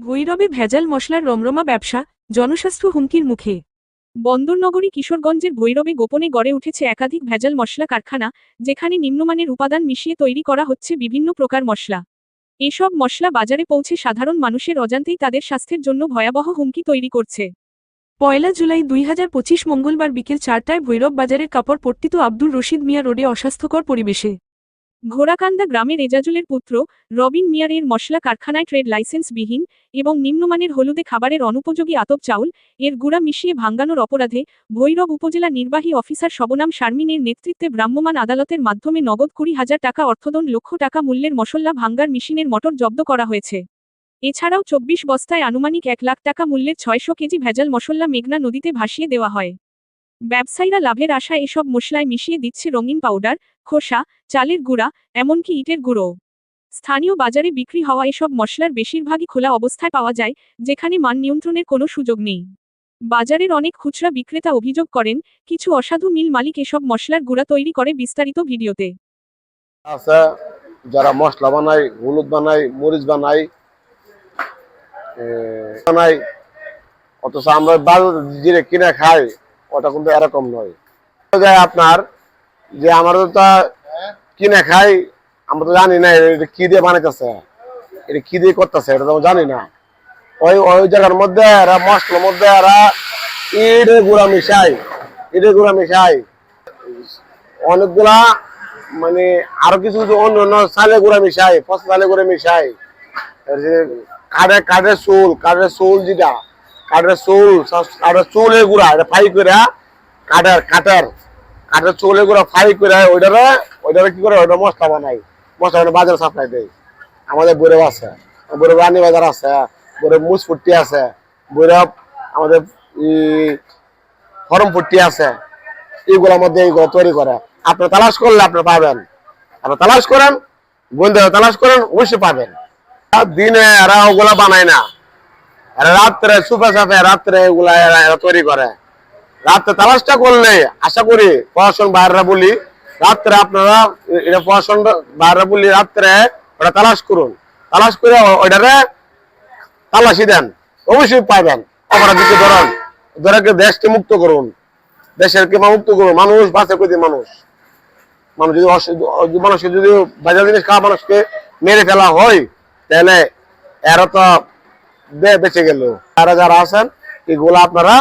ভৈরবে ভেজাল মশলার রমরমা ব্যবসা, জনস্বাস্থ্য হুমকির মুখে। বন্দরনগরী কিশোরগঞ্জের ভৈরবে গোপনে গড়ে উঠেছে একাধিক ভেজাল মশলা কারখানা, যেখানে নিম্নমানের উপাদান মিশিয়ে তৈরি করা হচ্ছে বিভিন্ন প্রকার মশলা। এসব মশলা বাজারে পৌঁছে সাধারণ মানুষের অজান্তেই তাদের স্বাস্থ্যের জন্য ভয়াবহ হুমকি তৈরি করছে। 1 জুলাই 2025 মঙ্গলবার বিকেল 4টায় ভৈরব বাজারের কাপড় পট্টিত আব্দুর রশিদ মিয়া রোডে অস্বাস্থ্যকর পরিবেশে ঘোড়াকান্দা গ্রামের এজাজুলের পুত্র রবিন মিয়ার এর মশলা কারখানায় ট্রেড লাইসেন্সবিহীন এবং নিম্নমানের হলুদে খাবারের অনুপযোগী আতপ চাউল এর গুঁড়া মিশিয়ে ভাঙ্গানোর অপরাধে ভৈরব উপজেলা নির্বাহী অফিসার শবনাম শারমিনের নেতৃত্বে ভ্রাম্যমাণ আদালতের মাধ্যমে নগদ 20,000 টাকা অর্থদণ্ড লক্ষ টাকা মূল্যের মশলা ভাঙ্গার মেশিনের মোটর জব্দ করা হয়েছে। এছাড়াও 24 বস্তায় আনুমানিক 1 লাখ টাকা মূল্যের 600 কেজি ভেজাল মশলা মেঘনা নদীতে ভাসিয়ে দেওয়া হয়। ব্যবসায়ীরা লাভের আশায় এসব মশলায় মিশিয়ে দিচ্ছে রঙিন পাউডার, খোসা, চালের গুঁড়া, এমনকি ইটের গুঁড়ো। স্থানীয় বাজারে বিক্রি হওয়া এসব মশলার বেশিরভাগই খোলা অবস্থায় পাওয়া যায়, যেখানে মান নিয়ন্ত্রণের কোনো সুযোগ নেই। বাজারের অনেক খুচরা বিক্রেতা অভিযোগ করেন, কিছু অসাধু মিল মালিক এসব মশলার গুঁড়া তৈরি করে। বিস্তারিত ভিডিওতে। আছে যারা মশলা বানায়, হলুদ বানায়, মরিচ বানায়, অথচ আমরা বাজারে কিনে খাই, ওটা কিন্তু এরকম নয়। আপনার যে আমরা তো কিনে খাই, আমরা তো জানি না এটা কি দিয়ে বানাইতেছে, এটা কি দিয়ে করতেছে, এটা তো জানি না। ওই ওই জায়গার মধ্যে এরা মশলার মধ্যে এরা ইটের গুঁড়া মিশাই অনেকগুলা, মানে আরো কিছু কিছু অন্য অন্য চালে গুঁড়া মিশাই, পচা চালে গুঁড়া মিশাই। কাঠের চুল যেটা কাঠের চুলের গুঁড়া এটা ফ্রাই করে, কাঠের চুলের গুঁড়া ফ্রাই করে ওইটারে কি করে, ওইটা মশলা বানাই, বাজারে সাপ্লাই দেয়। আমাদের বৈরব আছে, বৈরব রানী বাজার আছে, বৈরব মুসফুট্টি আছে, বৈরব আমাদের ফরমফুট্টি আছে, এইগুলোর মধ্যে এইগুলো তৈরি করে। আপনার তালাশ করলে আপনি পাবেন, আপনার তালাশ করেন, গোয়েন্দা তালাশ করেন, অবশ্যই পাবেন। দিনে এরা ওগুলা বানায় না, এরা রাত্রে সুপে সাপে রাত্রে এগুলা এরা তৈরি করে। রাত্রে তালাশটা করলে আশা করি প্রশাসন বাইরেরা বলি, রাত্রে আপনারা এটা প্রশাসন বাইরেরা বলি, রাত্রে ওটা তালাশ করুন, তালাশ করে ওইটারে তালাশি দেন, অবশ্যই পাবেন। অপরাধীকে ধরে দেশকে মুক্ত করুন, দেশের কে মুক্ত করুন। মানুষ বাঁচে কই দিয়ে, মানুষ যদি মানুষকে যদি বাজার জিনিস খাওয়া মানুষকে মেরে ফেলা হয়, তাহলে এরা তো বেঁচে গেল। তারা যারা আছেন এগুলো আপনারা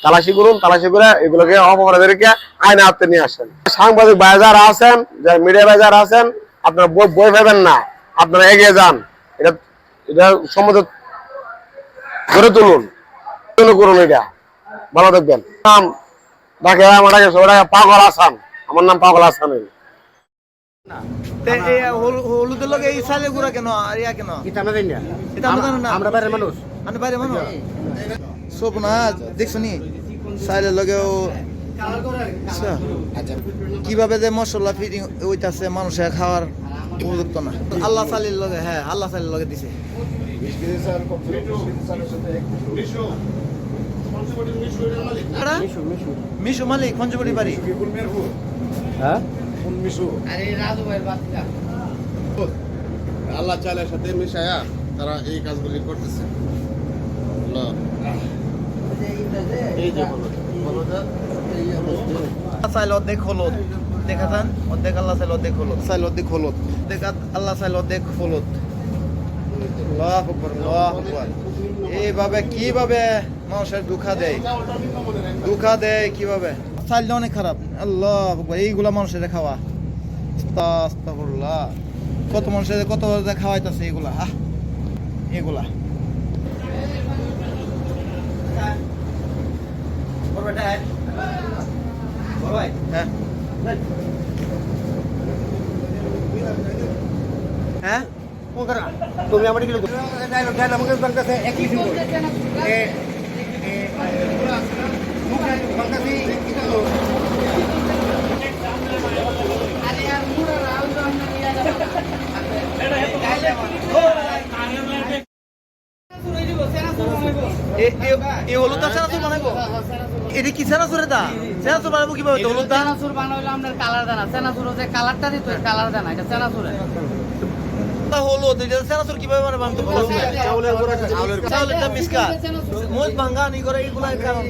তালাশি করুন, তালাশি করে এগুলোকে অপরাধীদেরকে আইনে আত্মে নিয়ে আসেন। সাংবাদিক ভাই যারা আছেন, যারা মিডিয়া ভাই যারা আছেন, আপনারা বই পাবেন না, আপনারা এগিয়ে যান, এটা সম্মত গড়ে তুলুন, করুন, এটা ভালো দেখবেন। নাম ডাকে পাগল আসান, আমার নাম পাগল আসান। হলুদের লগে এই চালের গুঁড়া কেন আর ইয়া কেন আমরা বাইরের মানুষ, আমি বাইরের মানুষ সব না দেখছো নি চালের লগেও কিভাবে যে মশলা ফিটিং ওইটাছে মানুষের খাওয়ার উপযুক্ত না। আল্লাহ চালের লগে, হ্যাঁ আল্লাহ চালের লগে দিছে। মিশু মালিক পঞ্চবটি বাড়ি, হ্যাঁ আল্লাহ চালের সাথে মিশায়া তারা এই কাজগুলি করতেছে। চাইল অর্ধেক হলুদ দেখা যান, অর্ধেক আল্লাহ চাইল অর্ধেক হলুদ, চাইল অর্ধেক হলুদ, আল্লাহ চাইল অর্ধেক হলুদ। এইভাবে কিভাবে মানুষের দুঃখা দেয় কিভাবে। চাইলটা অনেক খারাপ, আল্লাহ এইগুলা মানুষের খাওয়া, কত মানুষের কত খাওয়াইতেছে এগুলা, এগুলা হ্যাঁ তুমি আমার কি এটা কি সেনাসুর দা? সেনাসুর বানাবো কিভাবে? হলুদ দা সেনাসুর বানাইলো আপনার কালার দানা, সেনাসুর যে কালারটা দিত কালার দানা, এটা সেনাসুর। গুড়া হলো সেনাসুর কিভাবে মানে আমি তো বলছি চাউলেরটা মিসকা মোজ ভাঙ্গা নি করে এগুলা কারণ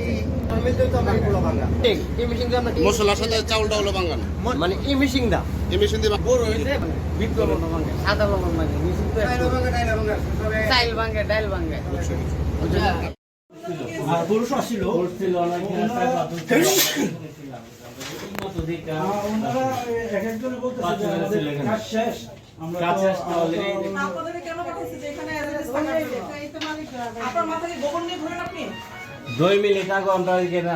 মশলার সাথে চাউলটা হলো বাঙ্গানো মানে এই মেশিন দা এই মেশিন দিয়ে বড় হইছে বিপ্লব ভাঙে সাদা লবণ ভাঙে মেশিন তো চাইল ভাঙে ডাইল ভাঙে আর পুরুষ আসছিল ছিল অনেক ওনারা এক একজনে বলতেছে যে আমাদের কাজ শেষ আমরা কাজ শেষ অলরেডি আপনাদের কেন পাঠাইছে যে এখানে আপনার মাথায় গোবর নিয়ে ঘুরেন আপনি 2 মিনিট আগে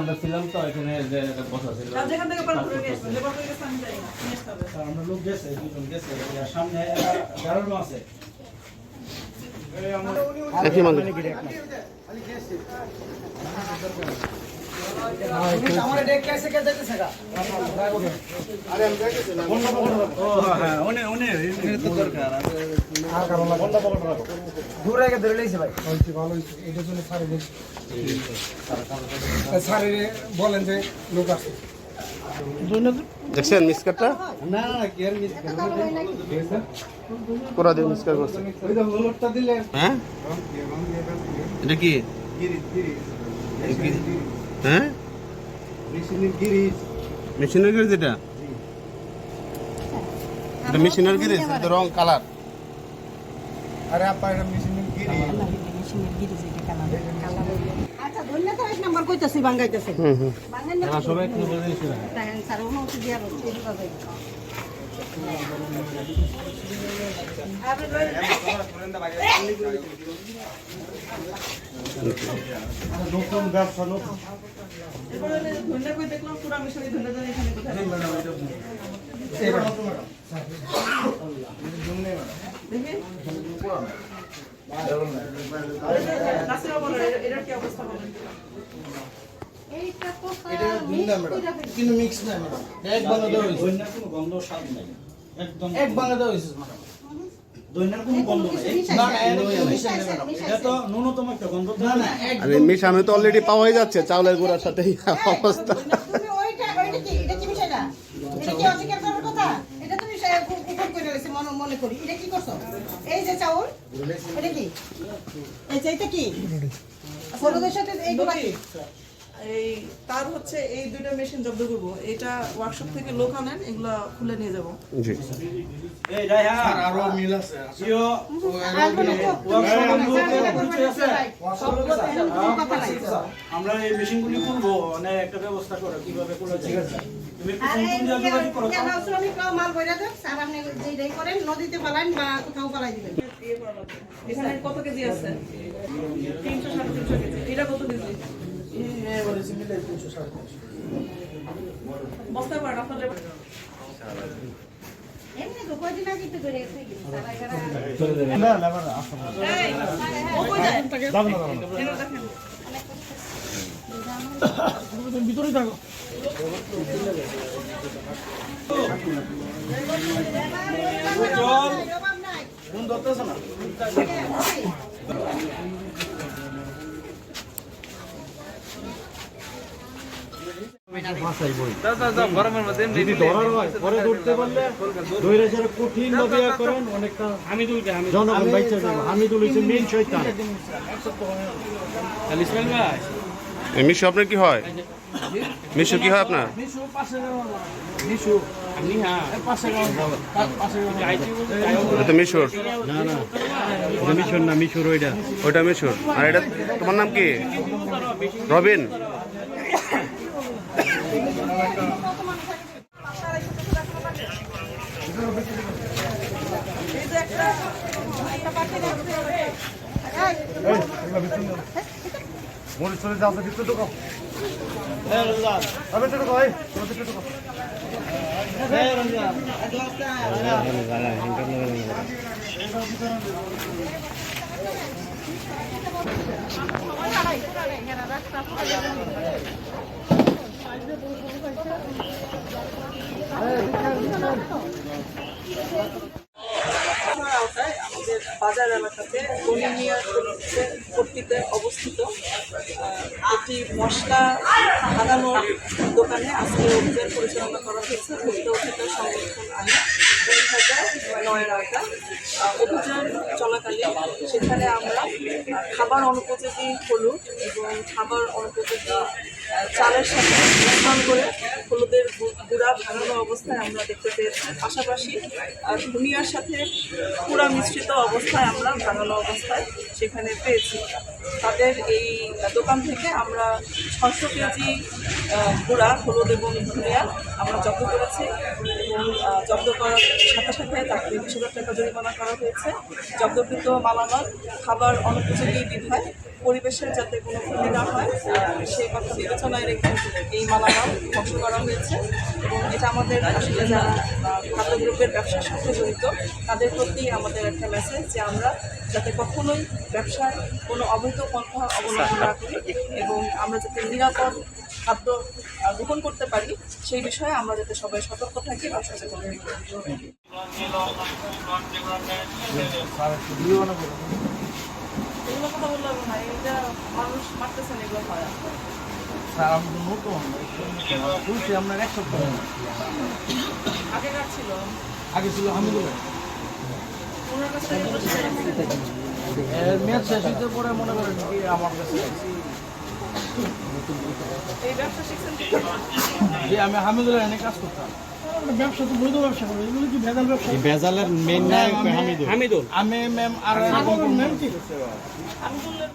আমরা ছিলাম তো এখানে যে বসা ছিল যেখান থেকে পার করে নিয়ে আসছেন লেবার করে গেছে আমি জানি না নিয়ে আসতে হবে আমরা লোক গেছে দুজন গেছে আর সামনে গাড়ি আছে একই মানে আমার ডেক कैसे কে দিতেছে গা দূরে গিয়ে ধরে লইছে ভাই বলেন যে লোক আছে দেখছেন মিসকাটটা না না কি আর মিস পুরা দিয়ে মিসকাট করছে ওই তো লোকটা দিলে হ্যাঁ এটা কি হ্যাঁ মেশিনের গিরিজ মেশিনের গিরিজ এটা এটা মেশিনের গিরিজ এটা রং কালার আরে আপা এটা মেশিনের গিরিজ আচ্ছা ধন্যবাদ এক নাম্বার কইতাছি বাঙ্গাইতাছে বাঙ্গাই না সবাই একটু বলে দিছি দেখেন স্যার ওনো তো দিয়া রচ্ছে এই কথা নতুন ব্যবসা নতুন এবারে ধন্যা কই দেখলাম পুরো মিশনে ধন্যা জানি এখানে কোথায় দেখেন রাসেল বলে এর কি অবস্থা বলেন এইটা তো এটা দুন্দা ম্যাডাম কিন্তু মিক্স না ম্যাডাম এক বাংলা দেওয়া হইছে দৈন্যার কোনো গন্ধ স্বাদ নাই একদম এক বাংলা দেওয়া হইছে ম্যাডাম দৈন্যার কোনো গন্ধ নাই না না এটা তো ন্যূনতম একটা গন্ধ না না এক আরে মিশানো তো অলরেডি পাওয়াই যাচ্ছে চাউলের গুঁড়ার সাথে এই অবস্থা তুমি ওইটা কি এটা কি বিষয়টা এটা কি অস্বীকার করার কথা এটা তুমি কুকুর করে রইছে মনে করি এটা কি করছো এই যে চাউল এটা কি এই যে এটা কি ফলদের সাথে এইগুলা কি এই তার হচ্ছে এই দুইটা মেশিন জব্দ করব এটা ওয়ার্কশপ থেকে লোক আনেন এগুলা খুলে নিয়ে যাব জি এই রাইহা আরো মিল আছে ইয়ো আমরা এই মেশিনগুলি করবো অনেক একটা ব্যবস্থা করো কিভাবে করা যায় তুমি একটু ফোন দিয়ে যোগাযোগ করো কেন শ্রমিক মাল বইরা দেন স্যার আপনি যেটাই করেন নদীতে পালান বা কোথাও পালাই দিবেন এখানে কত কেজি আছে 300 350 কেজি এটা কত কেজি বস্তা পার আপনাদের এমনি তো কয়দিন আগে তো করে গেছে না লেবার আসো ও কই যায় যাব না এরা দেখেন ভিতরে থাকো চল জবাব নাই ফোন ধরতেছ না যদি ধরার হয় পরে ধরতে পারলে ধরে যারা কঠিন ভাবে করেন অনেকটা জনগণ বাইচা যাবে হামিদুল হইছে মেইন শয়তান মিশু আপনার কি হয় মিশু কি হয় আপনার এটা তো মিশুর না না এটা মিশর না মিশর ওইটা ওইটা মিশুর আর এটা তোমার নাম কি রবিন এই যে একটা পাখি দেখতে হবে মনে চলে যাও ভিতরে ঢোকাও আবে তো ঢোকাও এই ভিতরে ঢোকাও আমাদের বাজার এলাকাতে গনিমিয়া কর্তৃত্বে অবস্থিত একটি একটি মশলা বানানোর দোকানে আজকে অভিযান পরিচালনা করা হয়েছে ভোক্তা অধিকার সংরক্ষণ আইন 2009-এর আওতায়। অভিযান চলাকালীন সেখানে আমরা খাবার অনুপযোগী হলুদ এবং খাবার অনুপযোগী চালের সাথে মিশ্রণ করে হলুদের গুঁড়া ভাঙানো অবস্থায় আমরা দেখতে পেয়েছি। পাশাপাশি ধনিয়ার সাথে পুরা মিশ্রিত অবস্থায় আমরা ভাঙানো অবস্থায় সেখানে পেয়েছি। তাদের এই দোকান থেকে আমরা 600 কেজি গুঁড়া হলুদ এবং ধনিয়া আমরা জব্দ করেছি এবং জব্দ করার সাথে সাথে তাকে 20,000 টাকা জরিমানা করা হয়েছে। জব্দকৃত মালামাল খাবার অনুপযোগী বিধায় পরিবেশের যাতে কোনো ক্ষতি না হয় সেই কথা বিবেচনায় রেখে এই মালামাল ধ্বংস করা হয়েছে এবং এটা আমাদের আসলে যারা খাদ্যদ্রব্যের ব্যবসার সাথে জড়িত তাদের প্রতি আমাদের একটা মেসেজ যে আমরা যাতে কখনোই ব্যবসায় কোনো অবৈধ পন্থা অবলম্বন না করি এবং আমরা যাতে নিরাপদ খাদ্য গ্রহণ করতে পারি সেই বিষয়ে আমরা যাতে সবাই সতর্ক থাকি বা সচেতন থাকি। এগুলো কথা বললাম না, এটা মানুষ মারতেছেন, এগুলো হয় আগেকার ছিল আগে ছিল হামিদুল ওনার কাছে এগুলো শিখে রাখছি। মেয়াদ শেষ হতে পরে মনে করেন কি আমার কাছে এই ব্যবসা শিখছেন কি? যে আমি হামিদুল এনে কাজ করতাম। ব্যবসা তো বৈধ ব্যবসা করে, এগুলো কি ভেজাল ব্যবসা? ভেজালের মেন নায়ক হামিদুল। আমি ম্যাম আর আমি বললাম